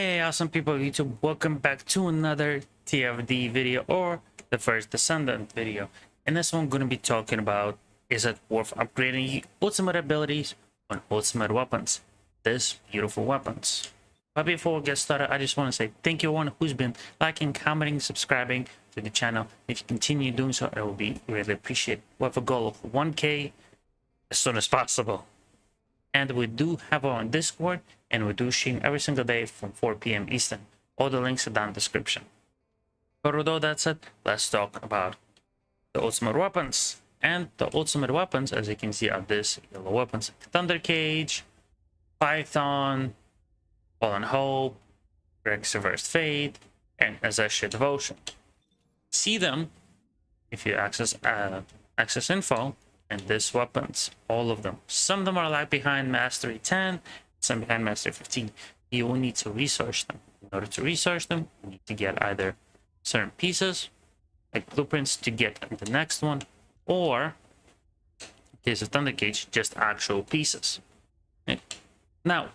Hey, awesome people of YouTube, welcome back to another TFD video or the First Descendant video. In this one, I'm going to be talking about, is it worth upgrading ultimate abilities on ultimate weapons? These beautiful weapons. But before we get started, I just want to say thank you everyone who's been liking, commenting, subscribing to the channel. If you continue doing so, it will be really appreciated. We have a goal of 1K as soon as possible. And we do have our own Discord, and we do stream every single day from 4 p.m. Eastern. All the links are down in the description. But with all that said, let's talk about the ultimate weapons. And the ultimate weapons, as you can see, are these yellow weapons: Thunder Cage, Python, Fallen Hope, Greg's Reversed Fate, and Azeshia Devotion. See them if you access info. And these weapons, all of them. Some of them are like behind Mastery 10, some behind Mastery 15. You will need to research them. In order to research them, you need to get either certain pieces, like blueprints, to get the next one, or, in case of Thunder Cage, just actual pieces. Okay. Now,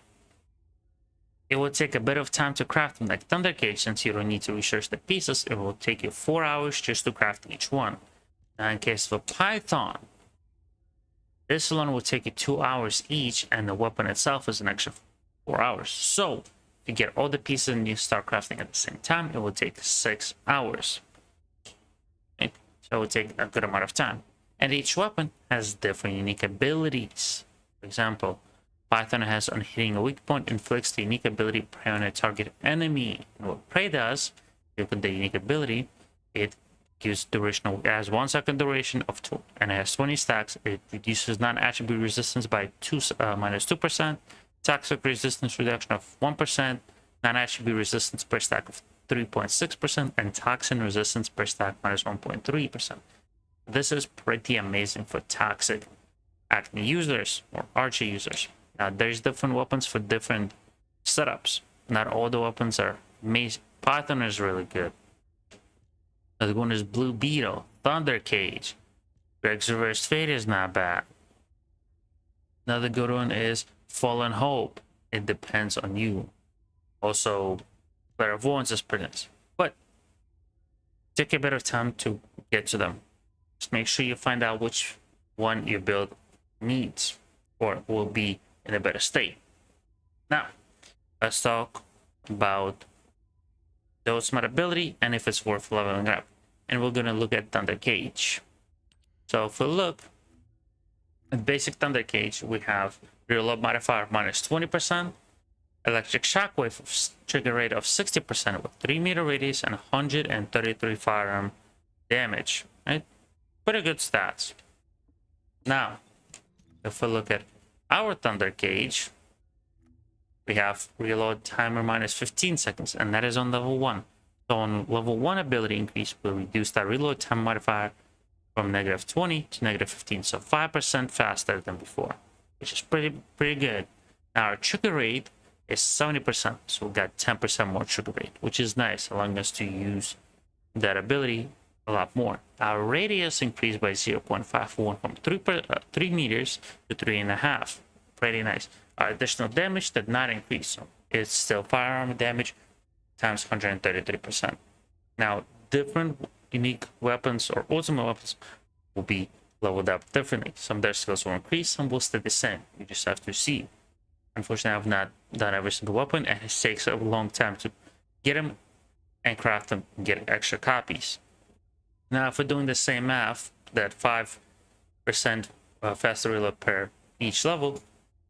it will take a bit of time to craft them. Like Thunder Cage, since you don't need to research the pieces, it will take you 4 hours just to craft each one. Now, in case of a Python, this alone will take you 2 hours each, and the weapon itself is an extra 4 hours. So, if you get all the pieces and you start crafting at the same time, it will take 6 hours. Okay? So it will take a good amount of time. And each weapon has different unique abilities. For example, Python has on hitting a weak point, inflicts the unique ability prey on a target enemy. And what prey does, if you put the unique ability, it gives duration. It has 1 second duration of 2, and it has 20 stacks. It reduces non-attribute resistance by minus 2%, toxic resistance reduction of 1%, non-attribute resistance per stack of 3.6%, and toxin resistance per stack minus 1.3%. This is pretty amazing for toxic acne users or archer users. Now, there's different weapons for different setups. Not all the weapons are amazing. Python is really good. Another one is Blue Beetle, Thunder Cage. Greg's Reversed Fate is not bad. Another good one is Fallen Hope. It depends on you. Also, Clairvoyance is pretty nice. But take a bit of time to get to them. Just make sure you find out which one your build needs or will be in a better state. Now, let's talk about the ultimate ability and if it's worth leveling up. And we're going to look at Thunder Cage. So if we look at basic Thunder Cage, we have reload modifier minus 20%, electric shockwave trigger rate of 60% with 3 meter radius and 133 firearm damage. Right? Pretty good stats. Now, if we look at our Thunder Cage, we have reload timer minus 15 seconds, and that is on level 1. So on level 1 ability increase, will reduce that reload time modifier from -20 to -15, so 5% faster than before, which is pretty good. Now our trigger rate is 70%, so we got 10% more trigger rate, which is nice, allowing us to use that ability a lot more. Our radius increased by 0.51 from 3 meters to 3.5. Pretty nice. Our additional damage did not increase, so it's still firearm damage times 133%. Now, different unique weapons or ultimate weapons will be leveled up differently. Some of their skills will increase, some will stay the same. You just have to see. Unfortunately, I've not done every single weapon, and it takes a long time to get them and craft them and get extra copies. Now, if we're doing the same math, that 5% faster reload per each level,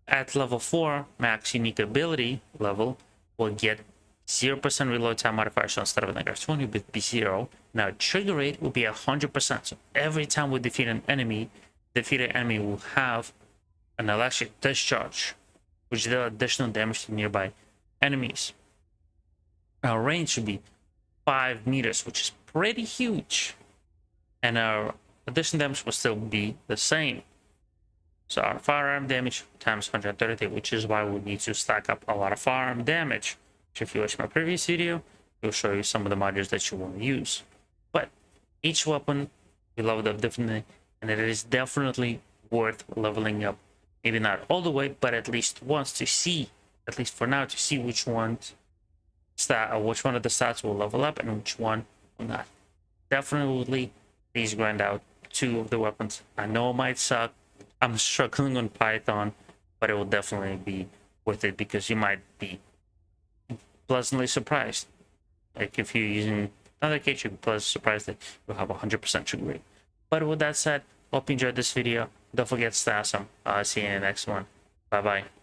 at level 4, max unique ability level, will get 0% reload time modifier, so instead of a -20, it would be 0. Now, trigger rate will be 100%. So every time we defeat an enemy, defeated enemy will have an electric discharge, which deals additional damage to nearby enemies. Our range should be 5 meters, which is pretty huge. And our additional damage will still be the same. So our firearm damage times 130, which is why we need to stack up a lot of firearm damage. Which if you watch my previous video, it'll show you some of the modules that you want to use. But each weapon we leveled up differently, and it is definitely worth leveling up. Maybe not all the way, but at least once to see, at least for now, to see which ones which one of the stats will level up and which one will not. Definitely, please grind out 2 of the weapons. I know it might suck. I'm struggling on Python, but it will definitely be worth it because you might be pleasantly surprised. Like if you're using another case, you'll be pleasantly surprised that you'll have 100% trigger rate. But with that said, hope you enjoyed this video. Don't forget to stay awesome. I'll see you in the next one. Bye bye.